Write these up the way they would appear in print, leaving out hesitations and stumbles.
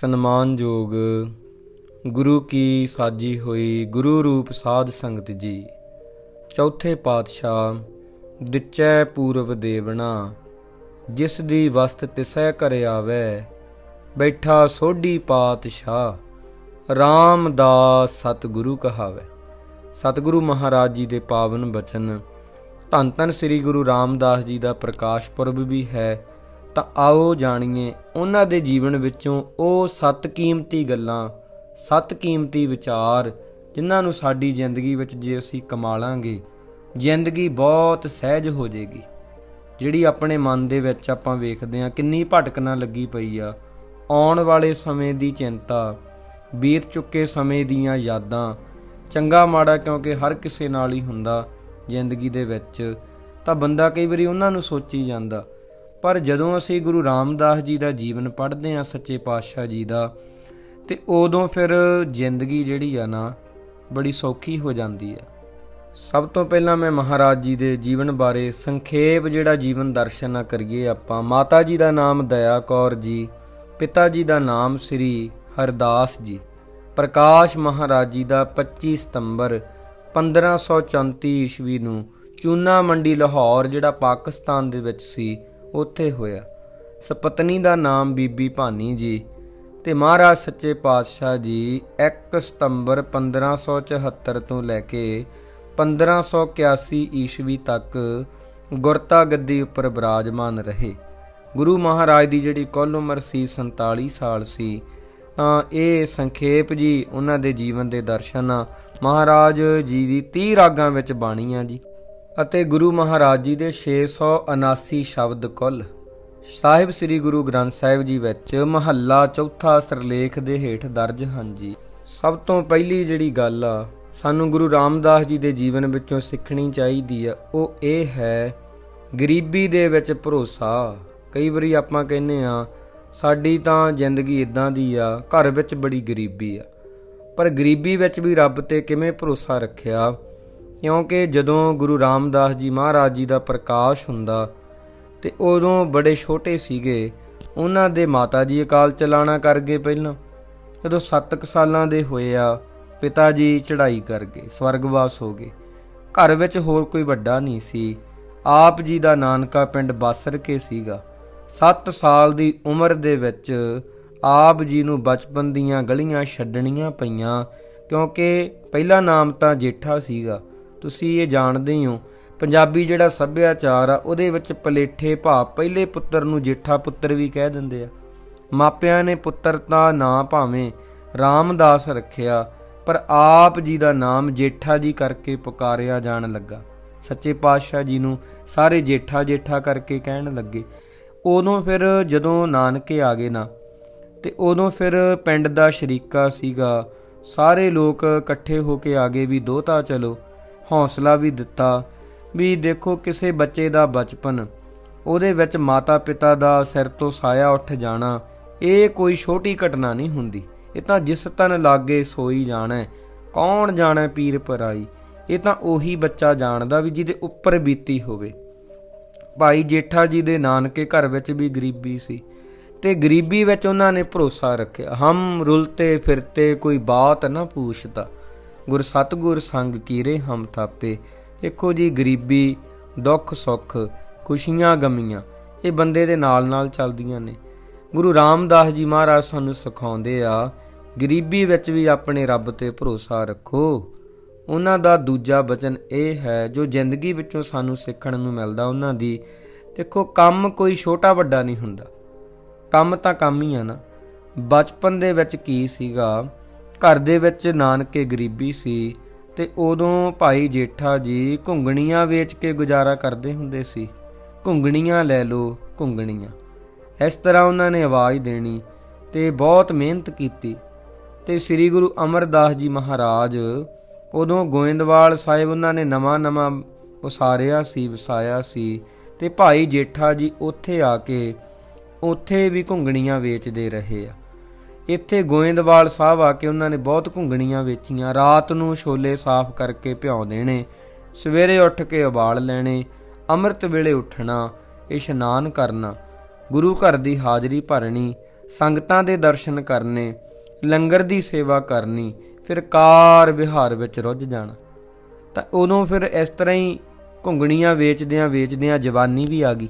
ਸਨਮਾਨਯੋਗ ਗੁਰੂ ਕੀ ਸਾਜੀ ਹੋਈ ਗੁਰੂ ਰੂਪ ਸਾਧ ਸੰਗਤ ਜੀ। ਚੌਥੇ ਪਾਤਸ਼ਾਹ ਦਿਚੈ ਪੂਰਬ ਦੇਵਣਾ, ਜਿਸ ਦੀ ਵਸਤ ਤਿਸੈ ਘਰ ਆਵੈ, ਬੈਠਾ ਸੋਢੀ ਪਾਤਸ਼ਾਹ ਰਾਮਦਾਸ ਸਤਿਗੁਰੂ ਕਹਾਵੈ। ਸਤਿਗੁਰੂ ਮਹਾਰਾਜ ਜੀ ਦੇ ਪਾਵਨ ਬਚਨ। ਧੰਨ ਧੰਨ ਸ੍ਰੀ ਗੁਰੂ ਰਾਮਦਾਸ ਜੀ ਦਾ ਪ੍ਰਕਾਸ਼ ਪੁਰਬ ਵੀ ਹੈ, ਤਾਂ ਆਓ ਜਾਣੀਏ ਉਹਨਾਂ ਦੇ ਜੀਵਨ ਵਿੱਚੋਂ ਉਹ ਸੱਤ ਕੀਮਤੀ ਗੱਲਾਂ, ਸੱਤ ਕੀਮਤੀ ਵਿਚਾਰ, ਜਿਨ੍ਹਾਂ ਨੂੰ ਸਾਡੀ ਜ਼ਿੰਦਗੀ ਵਿੱਚ ਜੇ ਅਸੀਂ ਕਮਾ ਲਾਂਗੇ, ਜ਼ਿੰਦਗੀ ਬਹੁਤ ਸਹਿਜ ਹੋ ਜਾਏਗੀ। ਜਿਹੜੀ ਆਪਣੇ ਮਨ ਦੇ ਵਿੱਚ ਆਪਾਂ ਵੇਖਦੇ ਹਾਂ ਕਿੰਨੀ ਭਟਕਣਾ ਲੱਗੀ ਪਈ ਆ, ਆਉਣ ਵਾਲੇ ਸਮੇਂ ਦੀ ਚਿੰਤਾ, ਬੀਤ ਚੁੱਕੇ ਸਮੇਂ ਦੀਆਂ ਯਾਦਾਂ, ਚੰਗਾ ਮਾੜਾ ਕਿਉਂਕਿ ਹਰ ਕਿਸੇ ਨਾਲ ਹੀ ਹੁੰਦਾ ਜ਼ਿੰਦਗੀ ਦੇ ਵਿੱਚ, ਤਾਂ ਬੰਦਾ ਕਈ ਵਾਰੀ ਉਹਨਾਂ ਨੂੰ ਸੋਚੀ ਜਾਂਦਾ। ਪਰ ਜਦੋਂ ਅਸੀਂ ਗੁਰੂ ਰਾਮਦਾਸ ਜੀ ਦਾ ਜੀਵਨ ਪੜ੍ਹਦੇ ਹਾਂ, ਸੱਚੇ ਪਾਤਸ਼ਾਹ ਜੀ ਦਾ, ਅਤੇ ਉਦੋਂ ਫਿਰ ਜ਼ਿੰਦਗੀ ਜਿਹੜੀ ਆ ਨਾ ਬੜੀ ਸੌਖੀ ਹੋ ਜਾਂਦੀ ਆ। ਸਭ ਤੋਂ ਪਹਿਲਾਂ ਮੈਂ ਮਹਾਰਾਜ ਜੀ ਦੇ ਜੀਵਨ ਬਾਰੇ ਸੰਖੇਪ ਜਿਹੜਾ ਜੀਵਨ ਦਰਸ਼ਨ ਨਾ ਕਰੀਏ ਆਪਾਂ। ਮਾਤਾ ਜੀ ਦਾ ਨਾਮ ਦਇਆ ਕੌਰ ਜੀ, ਪਿਤਾ ਜੀ ਦਾ ਨਾਮ ਸ੍ਰੀ ਹਰਦਾਸ ਜੀ। ਪ੍ਰਕਾਸ਼ ਮਹਾਰਾਜ ਜੀ ਦਾ 25 ਸਤੰਬਰ 1534 ਈਸਵੀ ਨੂੰ ਚੂਨਾ ਮੰਡੀ ਲਾਹੌਰ, ਜਿਹੜਾ ਪਾਕਿਸਤਾਨ ਦੇ ਵਿੱਚ ਸੀ, ਉੱਥੇ ਹੋਇਆ। ਸਪਤਨੀ ਦਾ ਨਾਮ ਬੀਬੀ ਭਾਨੀ ਜੀ, ਅਤੇ ਮਹਾਰਾਜ ਸੱਚੇ ਪਾਤਸ਼ਾਹ ਜੀ 1 ਸਤੰਬਰ 1574 ਤੋਂ ਲੈ ਕੇ 1581 ਈਸਵੀ ਤੱਕ ਗੁਰਤਾ ਗੱਦੀ ਉੱਪਰ ਬਿਰਾਜਮਾਨ ਰਹੇ। ਗੁਰੂ ਮਹਾਰਾਜ ਦੀ ਜਿਹੜੀ ਕੁੱਲ ਉਮਰ ਸੀ 47 ਸਾਲ ਸੀ। ਤਾਂ ਇਹ ਸੰਖੇਪ ਜੀ ਉਹਨਾਂ ਦੇ ਜੀਵਨ ਦੇ ਦਰਸ਼ਨ ਮਹਾਰਾਜ ਜੀ ਦੀ 30 ਰਾਗਾਂ ਵਿੱਚ ਬਾਣੀ ਆ ਜੀ, ਅਤੇ ਗੁਰੂ ਮਹਾਰਾਜ ਜੀ ਦੇ 679 ਸ਼ਬਦ ਕੁੱਲ ਸਾਹਿਬ ਸ੍ਰੀ ਗੁਰੂ ਗ੍ਰੰਥ ਸਾਹਿਬ ਜੀ ਵਿੱਚ ਮਹੱਲਾ ਚੌਥਾ ਸਿਰਲੇਖ ਦੇ ਹੇਠ ਦਰਜ ਹਨ ਜੀ। ਸਭ ਤੋਂ ਪਹਿਲੀ ਜਿਹੜੀ ਗੱਲ ਆ ਸਾਨੂੰ ਗੁਰੂ ਰਾਮਦਾਸ ਜੀ ਦੇ ਜੀਵਨ ਵਿੱਚੋਂ ਸਿੱਖਣੀ ਚਾਹੀਦੀ ਆ, ਉਹ ਇਹ ਹੈ ਗਰੀਬੀ ਦੇ ਵਿੱਚ ਭਰੋਸਾ। ਕਈ ਵਾਰੀ ਆਪਾਂ ਕਹਿੰਦੇ ਆ ਸਾਡੀ ਤਾਂ ਜ਼ਿੰਦਗੀ ਇੱਦਾਂ ਦੀ ਆ, ਘਰ ਵਿੱਚ ਬੜੀ ਗਰੀਬੀ ਆ, ਪਰ ਗਰੀਬੀ ਵਿੱਚ ਵੀ ਰੱਬ 'ਤੇ ਕਿਵੇਂ ਭਰੋਸਾ ਰੱਖਿਆ। ਕਿਉਂਕਿ ਜਦੋਂ ਗੁਰੂ ਰਾਮਦਾਸ ਜੀ ਮਹਾਰਾਜ ਜੀ ਦਾ ਪ੍ਰਕਾਸ਼ ਹੁੰਦਾ ਅਤੇ ਉਦੋਂ ਬੜੇ ਛੋਟੇ ਸੀਗੇ। ਉਹਨਾਂ ਦੇ ਮਾਤਾ ਜੀ ਅਕਾਲ ਚਲਾਣਾ ਕਰ ਗਏ ਪਹਿਲਾਂ। ਜਦੋਂ 7 ਸਾਲਾਂ ਦੇ ਹੋਏ ਆ, ਪਿਤਾ ਜੀ ਚੜ੍ਹਾਈ ਕਰ ਗਏ, ਸਵਰਗਵਾਸ ਹੋ ਗਏ। ਘਰ ਵਿੱਚ ਹੋਰ ਕੋਈ ਵੱਡਾ ਨਹੀਂ ਸੀ। ਆਪ ਜੀ ਦਾ ਨਾਨਕਾ ਪਿੰਡ ਬਾਸਰ ਕੇ ਸੀਗਾ। 7 ਸਾਲ ਦੀ ਉਮਰ ਦੇ ਵਿੱਚ ਆਪ ਜੀ ਨੂੰ ਬਚਪਨ ਦੀਆਂ ਗਲੀਆਂ ਛੱਡਣੀਆਂ ਪਈਆਂ, ਕਿਉਂਕਿ ਪਹਿਲਾ ਨਾਮ ਤਾਂ ਜੇਠਾ ਸੀਗਾ। ਤੁਸੀਂ ਇਹ ਜਾਣਦੇ ਹੀ ਹੋ, ਪੰਜਾਬੀ ਜਿਹੜਾ ਸੱਭਿਆਚਾਰ ਆ ਉਹਦੇ ਵਿੱਚ ਪਲੇਠੇ ਭਾਵ ਪਹਿਲੇ ਪੁੱਤਰ ਨੂੰ ਜੇਠਾ ਪੁੱਤਰ ਵੀ ਕਹਿ ਦਿੰਦੇ ਆ। ਮਾਪਿਆਂ ਨੇ ਪੁੱਤਰ ਦਾ ਨਾਂ ਭਾਵੇਂ ਰਾਮਦਾਸ ਰੱਖਿਆ, ਪਰ ਆਪ ਜੀ ਦਾ ਨਾਮ ਜੇਠਾ ਜੀ ਕਰਕੇ ਪੁਕਾਰਿਆ ਜਾਣ ਲੱਗਾ। ਸੱਚੇ ਪਾਤਸ਼ਾਹ ਜੀ ਨੂੰ ਸਾਰੇ ਜੇਠਾ ਜੇਠਾ ਕਰਕੇ ਕਹਿਣ ਲੱਗੇ। ਉਦੋਂ ਫਿਰ ਜਦੋਂ ਨਾਨਕੇ ਆ ਗਏ ਨਾ, ਅਤੇ ਉਦੋਂ ਫਿਰ ਪਿੰਡ ਦਾ ਸ਼ਰੀਕਾ ਸੀਗਾ, ਸਾਰੇ ਲੋਕ ਇਕੱਠੇ ਹੋ ਕੇ ਆ ਗਏ ਵੀ ਦੋਹਤਾ ਚਲੋ। ਹੌਸਲਾ ਵੀ ਦਿੱਤਾ ਵੀ ਦੇਖੋ ਕਿਸੇ ਬੱਚੇ ਦਾ ਬਚਪਨ, ਉਹਦੇ ਵਿੱਚ ਮਾਤਾ ਪਿਤਾ ਦਾ ਸਿਰ ਤੋਂ ਸਾਇਆ ਉੱਠ ਜਾਣਾ, ਇਹ ਕੋਈ ਛੋਟੀ ਘਟਨਾ ਨਹੀਂ ਹੁੰਦੀ। ਇਹ ਤਾਂ ਜਿਸ ਤਨ ਲਾਗੇ ਸੋਈ ਜਾਣਾ, ਕੌਣ ਜਾਣਾ ਪੀਰ ਪਰਾਈ। ਇਹ ਤਾਂ ਉਹੀ ਬੱਚਾ ਜਾਣਦਾ ਵੀ ਜਿਹਦੇ ਉੱਪਰ ਬੀਤੀ ਹੋਵੇ। ਭਾਈ ਜੇਠਾ ਜੀ ਦੇ ਨਾਨਕੇ ਘਰ ਵਿੱਚ ਵੀ ਗਰੀਬੀ ਸੀ, ਅਤੇ ਗਰੀਬੀ ਵਿੱਚ ਉਹਨਾਂ ਨੇ ਭਰੋਸਾ ਰੱਖਿਆ। ਹਮ ਰੁਲਤੇ ਫਿਰਤੇ ਕੋਈ ਬਾਤ ਨਾ ਪੁੱਛਤਾ, ਗੁਰ ਸਤਿਗੁਰ ਸੰਗ ਕੀਰੇ ਹਮ ਥਾਪੇ। ਦੇਖੋ ਜੀ, ਗਰੀਬੀ, ਦੁੱਖ ਸੁੱਖ, ਖੁਸ਼ੀਆਂ ਗਮੀਆਂ, ਇਹ ਬੰਦੇ ਦੇ ਨਾਲ ਨਾਲ ਚੱਲਦੀਆਂ ਨੇ। ਗੁਰੂ ਰਾਮਦਾਸ ਜੀ ਮਹਾਰਾਜ ਸਾਨੂੰ ਸਿਖਾਉਂਦੇ ਆ ਗਰੀਬੀ ਵਿੱਚ ਵੀ ਆਪਣੇ ਰੱਬ 'ਤੇ ਭਰੋਸਾ ਰੱਖੋ। ਉਹਨਾਂ ਦਾ ਦੂਜਾ ਬਚਨ ਇਹ ਹੈ ਜੋ ਜ਼ਿੰਦਗੀ ਵਿੱਚੋਂ ਸਾਨੂੰ ਸਿੱਖਣ ਨੂੰ ਮਿਲਦਾ ਉਹਨਾਂ ਦੀ। ਦੇਖੋ, ਕੰਮ ਕੋਈ ਛੋਟਾ ਵੱਡਾ ਨਹੀਂ ਹੁੰਦਾ, ਕੰਮ ਤਾਂ ਕੰਮ ਹੀ ਆ ਨਾ। ਬਚਪਨ ਦੇ ਵਿੱਚ ਕੀ ਸੀਗਾ, ਘਰ ਦੇ ਵਿੱਚ ਨਾਨਕੇ ਗਰੀਬੀ ਸੀ, ਅਤੇ ਉਦੋਂ ਭਾਈ ਜੇਠਾ ਜੀ ਘੁੰਗਣੀਆਂ ਵੇਚ ਕੇ ਗੁਜ਼ਾਰਾ ਕਰਦੇ ਹੁੰਦੇ ਸੀ। ਘੁੰਗਣੀਆਂ ਲੈ ਲਓ, ਘੁੰਗਣੀਆਂ, ਇਸ ਤਰ੍ਹਾਂ ਉਹਨਾਂ ਨੇ ਆਵਾਜ਼ ਦੇਣੀ, ਅਤੇ ਬਹੁਤ ਮਿਹਨਤ ਕੀਤੀ। ਅਤੇ ਸ੍ਰੀ ਗੁਰੂ ਅਮਰਦਾਸ ਜੀ ਮਹਾਰਾਜ ਉਦੋਂ ਗੋਇੰਦਵਾਲ ਸਾਹਿਬ ਉਹਨਾਂ ਨੇ ਨਵਾਂ ਉਸਾਰਿਆ ਸੀ, ਵਸਾਇਆ ਸੀ, ਅਤੇ ਭਾਈ ਜੇਠਾ ਜੀ ਉੱਥੇ ਆ ਕੇ ਉੱਥੇ ਵੀ ਘੁੰਗਣੀਆਂ ਵੇਚਦੇ ਰਹੇ ਆ। ਇੱਥੇ ਗੋਇੰਦਵਾਲ ਸਾਹਿਬ ਆ ਕੇ ਉਹਨਾਂ ਨੇ ਬਹੁਤ ਘੁੰਗਣੀਆਂ ਵੇਚੀਆਂ। ਰਾਤ ਨੂੰ ਛੋਲੇ ਸਾਫ਼ ਕਰਕੇ ਭਿਉਂ ਦੇਣੇ, ਸਵੇਰੇ ਉੱਠ ਕੇ ਉਬਾਲ ਲੈਣੇ, ਅੰਮ੍ਰਿਤ ਵੇਲੇ ਉੱਠਣਾ, ਇਸ਼ਨਾਨ ਕਰਨਾ, ਗੁਰੂ ਘਰ ਦੀ ਹਾਜ਼ਰੀ ਭਰਨੀ, ਸੰਗਤਾਂ ਦੇ ਦਰਸ਼ਨ ਕਰਨੇ, ਲੰਗਰ ਦੀ ਸੇਵਾ ਕਰਨੀ, ਫਿਰ ਕਾਰ ਵਿਹਾਰ ਵਿੱਚ ਰੁੱਝ ਜਾਣਾ। ਤਾਂ ਉਦੋਂ ਫਿਰ ਇਸ ਤਰ੍ਹਾਂ ਹੀ ਘੁੰਗਣੀਆਂ ਵੇਚਦਿਆਂ ਜਵਾਨੀ ਵੀ ਆ ਗਈ।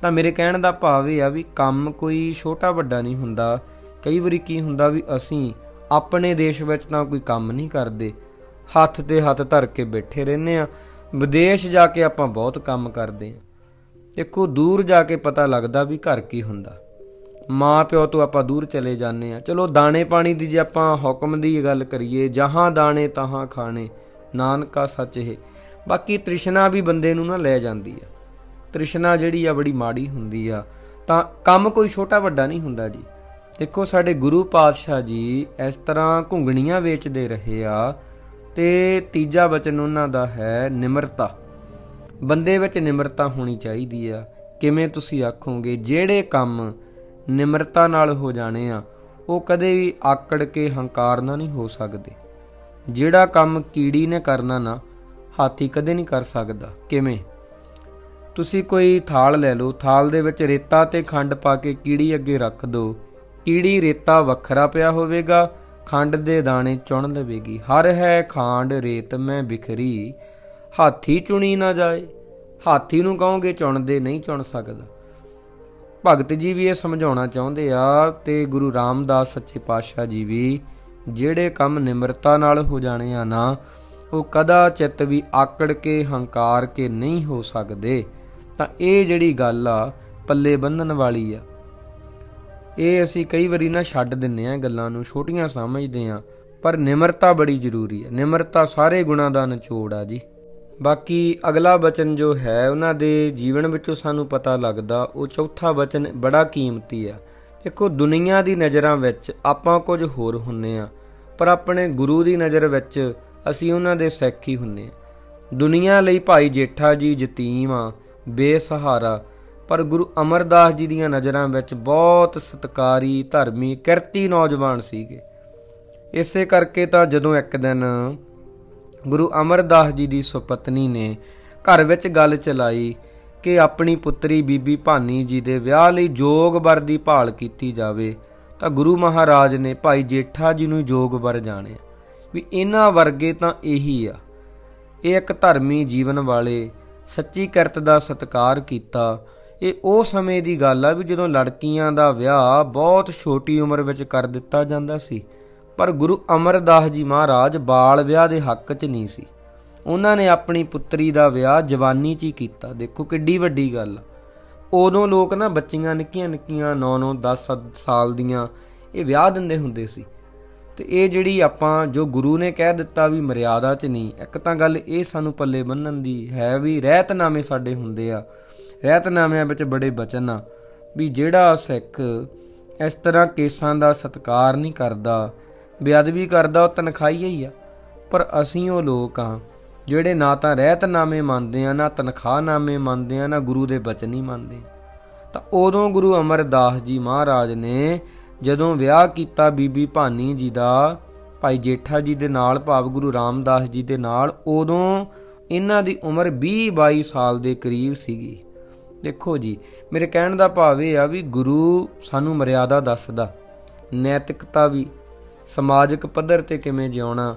ਤਾਂ ਮੇਰੇ ਕਹਿਣ ਦਾ ਭਾਵ ਇਹ ਆ ਵੀ ਕੰਮ ਕੋਈ ਛੋਟਾ ਵੱਡਾ ਨਹੀਂ ਹੁੰਦਾ। ਕਈ ਵਾਰੀ ਕੀ ਹੁੰਦਾ ਵੀ ਅਸੀਂ ਆਪਣੇ ਦੇਸ਼ ਵਿੱਚ ਤਾਂ ਕੋਈ ਕੰਮ ਨਹੀਂ ਕਰਦੇ, ਹੱਥ ਤੇ ਹੱਥ ਧਰ ਕੇ ਬੈਠੇ ਰਹਿੰਦੇ ਹਾਂ। ਵਿਦੇਸ਼ ਜਾ ਕੇ ਆਪਾਂ ਬਹੁਤ ਕੰਮ ਕਰਦੇ ਹਾਂ। ਦੇਖੋ, ਦੂਰ ਜਾ ਕੇ ਪਤਾ ਲੱਗਦਾ ਵੀ ਘਰ ਕੀ ਹੁੰਦਾ। ਮਾਂ ਪਿਓ ਤੋਂ ਆਪਾਂ ਦੂਰ ਚਲੇ ਜਾਂਦੇ ਹਾਂ। ਚਲੋ ਦਾਣੇ ਪਾਣੀ ਦੀ ਜੇ ਆਪਾਂ ਹੁਕਮ ਦੀ ਗੱਲ ਕਰੀਏ, ਜਹਾਂ ਦਾਣੇ ਤਹਾਂ ਖਾਣੇ, ਨਾਨਕਾ ਸੱਚ ਹੈ। ਬਾਕੀ ਤ੍ਰਿਸ਼ਨਾ ਵੀ ਬੰਦੇ ਨੂੰ ਨਾ ਲੈ ਜਾਂਦੀ ਆ। ਤ੍ਰਿਸ਼ਨਾ ਜਿਹੜੀ ਆ ਬੜੀ ਮਾੜੀ ਹੁੰਦੀ ਆ। ਤਾਂ ਕੰਮ ਕੋਈ ਛੋਟਾ ਵੱਡਾ ਨਹੀਂ ਹੁੰਦਾ ਜੀ। ਦੇਖੋ, ਸਾਡੇ ਗੁਰੂ ਪਾਤਸ਼ਾਹ ਜੀ ਇਸ ਤਰ੍ਹਾਂ ਘੁੰਗਣੀਆਂ ਵੇਚਦੇ ਰਹੇ ਆ। ਤੇ ਤੀਜਾ ਵਚਨ ਉਹਨਾਂ ਦਾ ਹੈ ਨਿਮਰਤਾ। ਬੰਦੇ ਵਿੱਚ ਨਿਮਰਤਾ ਹੋਣੀ ਚਾਹੀਦੀ ਆ। ਕਿਵੇਂ ਤੁਸੀਂ ਆਖੋਗੇ, ਜਿਹੜੇ ਕੰਮ ਨਿਮਰਤਾ ਨਾਲ ਹੋ ਜਾਣੇ ਆ ਉਹ ਕਦੇ ਵੀ ਆਕੜ ਕੇ ਹੰਕਾਰ ਨਾਲ ਨਹੀਂ ਹੋ ਸਕਦੇ। ਜਿਹੜਾ ਕੰਮ ਕੀੜੀ ਨੇ ਕਰਨਾ ਨਾ, ਹਾਥੀ ਕਦੇ ਨਹੀਂ ਕਰ ਸਕਦਾ। ਕਿਵੇਂ? ਤੁਸੀਂ ਕੋਈ ਥਾਲ ਲੈ ਲਓ, ਥਾਲ ਦੇ ਵਿੱਚ ਰੇਤਾ ਤੇ ਖੰਡ ਪਾ ਕੇ ਕੀੜੀ ਅੱਗੇ ਰੱਖ ਦਿਓ। ਕੀੜੀ ਰੇਤਾ ਵੱਖਰਾ ਪਿਆ ਹੋਵੇਗਾ, ਖੰਡ ਦੇ ਦਾਣੇ ਚੁਣ ਲਵੇਗੀ। ਹਰ ਹੈ ਖਾਂਡ ਰੇਤ ਮੈਂ ਬਿਖਰੀ, ਹਾਥੀ ਚੁਣੀ ਨਾ ਜਾਏ। ਹਾਥੀ ਨੂੰ ਕਹੋਗੇ ਚੁਣ ਦੇ, ਨਹੀਂ ਚੁਣ ਸਕਦਾ। ਭਗਤ ਜੀ ਵੀ ਇਹ ਸਮਝਾਉਣਾ ਚਾਹੁੰਦੇ ਆ ਤੇ ਗੁਰੂ ਰਾਮਦਾਸ ਸੱਚੇ ਪਾਤਸ਼ਾਹ ਜੀ ਵੀ, ਜਿਹੜੇ ਕੰਮ ਨਿਮਰਤਾ ਨਾਲ ਹੋ ਜਾਣੇ ਆ ਨਾ, ਉਹ ਕਦਾ ਚਿੱਤ ਵੀ ਆਕੜ ਕੇ ਹੰਕਾਰ ਕੇ ਨਹੀਂ ਹੋ ਸਕਦੇ। ਤਾਂ ਇਹ ਜਿਹੜੀ ਗੱਲ ਆ ਪੱਲੇ ਬੰਨਣ ਵਾਲੀ ਆ। ਇਹ ਅਸੀਂ ਕਈ ਵਾਰੀ ਨਾ ਛੱਡ ਦਿੰਦੇ ਹਾਂ, ਗੱਲਾਂ ਨੂੰ ਛੋਟੀਆਂ ਸਮਝਦੇ ਹਾਂ, ਪਰ ਨਿਮਰਤਾ ਬੜੀ ਜ਼ਰੂਰੀ ਹੈ। ਨਿਮਰਤਾ ਸਾਰੇ ਗੁਣਾਂ ਦਾ ਨਿਚੋੜ ਆ ਜੀ। ਬਾਕੀ ਅਗਲਾ ਵਚਨ ਜੋ ਹੈ ਉਹਨਾਂ ਦੇ ਜੀਵਨ ਵਿੱਚੋਂ ਸਾਨੂੰ ਪਤਾ ਲੱਗਦਾ, ਉਹ ਚੌਥਾ ਵਚਨ ਬੜਾ ਕੀਮਤੀ ਆ। ਦੇਖੋ, ਦੁਨੀਆ ਦੀ ਨਜ਼ਰਾਂ ਵਿੱਚ ਆਪਾਂ ਕੁਝ ਹੋਰ ਹੁੰਨੇ ਆ, ਪਰ ਆਪਣੇ ਗੁਰੂ ਦੀ ਨਜ਼ਰ ਵਿੱਚ ਅਸੀਂ ਉਹਨਾਂ ਦੇ ਸਿੱਖ ਹੀ ਹੁੰਨੇ ਆ। ਦੁਨੀਆ ਲਈ ਭਾਈ ਜੇਠਾ ਜੀ ਯਤੀਮ ਆ, ਬੇਸਹਾਰਾ, ਪਰ ਗੁਰੂ ਅਮਰਦਾਸ ਜੀ ਦੀਆਂ ਨਜ਼ਰਾਂ ਵਿੱਚ ਬਹੁਤ ਸਤਿਕਾਰੀ, ਧਰਮੀ, ਕਿਰਤੀ ਨੌਜਵਾਨ ਸੀਗੇ। ਇਸੇ ਕਰਕੇ ਤਾਂ ਜਦੋਂ ਇੱਕ ਦਿਨ ਗੁਰੂ ਅਮਰਦਾਸ ਜੀ ਦੀ ਸੁਪਤਨੀ ਨੇ ਘਰ ਵਿੱਚ ਗੱਲ ਚਲਾਈ ਕਿ ਆਪਣੀ ਪੁੱਤਰੀ ਬੀਬੀ ਭਾਨੀ ਜੀ ਦੇ ਵਿਆਹ ਲਈ ਜੋਗ ਵਰ ਦੀ ਭਾਲ ਕੀਤੀ ਜਾਵੇ, ਤਾਂ ਗੁਰੂ ਮਹਾਰਾਜ ਨੇ ਭਾਈ ਜੇਠਾ ਜੀ ਨੂੰ ਜੋਗ ਵਰ ਜਾਣਿਆ ਵੀ ਇਹਨਾਂ ਵਰਗੇ ਤਾਂ ਇਹੀ ਆ। ਇਹ ਇੱਕ ਧਰਮੀ ਜੀਵਨ ਵਾਲੇ, ਸੱਚੀ ਕਿਰਤ ਦਾ ਸਤਿਕਾਰ ਕੀਤਾ। ਇਹ ਉਹ ਸਮੇਂ ਦੀ ਗੱਲ ਆ ਵੀ ਜਦੋਂ ਲੜਕੀਆਂ ਦਾ ਵਿਆਹ ਬਹੁਤ ਛੋਟੀ ਉਮਰ ਵਿੱਚ ਕਰ ਦਿੱਤਾ ਜਾਂਦਾ ਸੀ, ਪਰ ਗੁਰੂ ਅਮਰਦਾਸ ਜੀ ਮਹਾਰਾਜ ਬਾਲ ਵਿਆਹ ਦੇ ਹੱਕ 'ਚ ਨਹੀਂ ਸੀ। ਉਹਨਾਂ ਨੇ ਆਪਣੀ ਪੁੱਤਰੀ ਦਾ ਵਿਆਹ ਜਵਾਨੀ 'ਚ ਹੀ ਕੀਤਾ। ਦੇਖੋ ਕਿੱਡੀ ਵੱਡੀ ਗੱਲ ਆ। ਉਦੋਂ ਲੋਕ ਨਾ ਬੱਚੀਆਂ ਨਿੱਕੀਆਂ 9-9, 10 ਸਾਲ ਦੀਆਂ ਇਹ ਵਿਆਹ ਦਿੰਦੇ ਹੁੰਦੇ ਸੀ। ਤੇ ਇਹ ਜਿਹੜੀ ਆਪਾਂ ਜੋ ਗੁਰੂ ਨੇ ਕਹਿ ਦਿੱਤਾ ਵੀ ਮਰਿਆਦਾ 'ਚ ਨਹੀਂ, ਇੱਕ ਤਾਂ ਗੱਲ ਇਹ ਸਾਨੂੰ ਪੱਲੇ ਬੰਨਣ ਦੀ ਹੈ ਵੀ ਰਹਿਤਨਾਮੇ ਸਾਡੇ ਹੁੰਦੇ ਆ। ਰਹਿਤਨਾਮਿਆਂ ਵਿੱਚ ਬੜੇ ਬਚਨ ਆ ਵੀ ਜਿਹੜਾ ਸਿੱਖ ਇਸ ਤਰ੍ਹਾਂ ਕੇਸਾਂ ਦਾ ਸਤਿਕਾਰ ਨਹੀਂ ਕਰਦਾ, ਬੇਅਦਬੀ ਕਰਦਾ, ਉਹ ਤਨਖਾਹੀਆ ਹੀ ਆ। ਪਰ ਅਸੀਂ ਉਹ ਲੋਕ ਆ ਜਿਹੜੇ ਨਾ ਤਾਂ ਰਹਿਤਨਾਮੇ ਮੰਨਦੇ ਆ, ਨਾ ਤਨਖਾਹਨਾਮੇ ਮੰਨਦੇ ਆ, ਨਾ ਗੁਰੂ ਦੇ ਬਚਨ ਹੀ ਮੰਨਦੇ। ਤਾਂ ਉਦੋਂ ਗੁਰੂ ਅਮਰਦਾਸ ਜੀ ਮਹਾਰਾਜ ਨੇ ਜਦੋਂ ਵਿਆਹ ਕੀਤਾ ਬੀਬੀ ਭਾਨੀ ਜੀ ਦਾ ਭਾਈ ਜੇਠਾ ਜੀ ਦੇ ਨਾਲ, ਭਾਵ ਗੁਰੂ ਰਾਮਦਾਸ ਜੀ ਦੇ ਨਾਲ, ਉਦੋਂ ਇਹਨਾਂ ਦੀ ਉਮਰ 20-22 ਸਾਲ ਦੇ ਕਰੀਬ ਸੀਗੀ। ਦੇਖੋ ਜੀ, ਮੇਰੇ ਕਹਿਣ ਦਾ ਭਾਵ ਇਹ ਆ ਵੀ ਗੁਰੂ ਸਾਨੂੰ ਮਰਿਆਦਾ ਦੱਸਦਾ, ਨੈਤਿਕਤਾ ਵੀ, ਸਮਾਜਿਕ ਪੱਧਰ ਤੇ ਕਿਵੇਂ ਜਿਉਣਾ,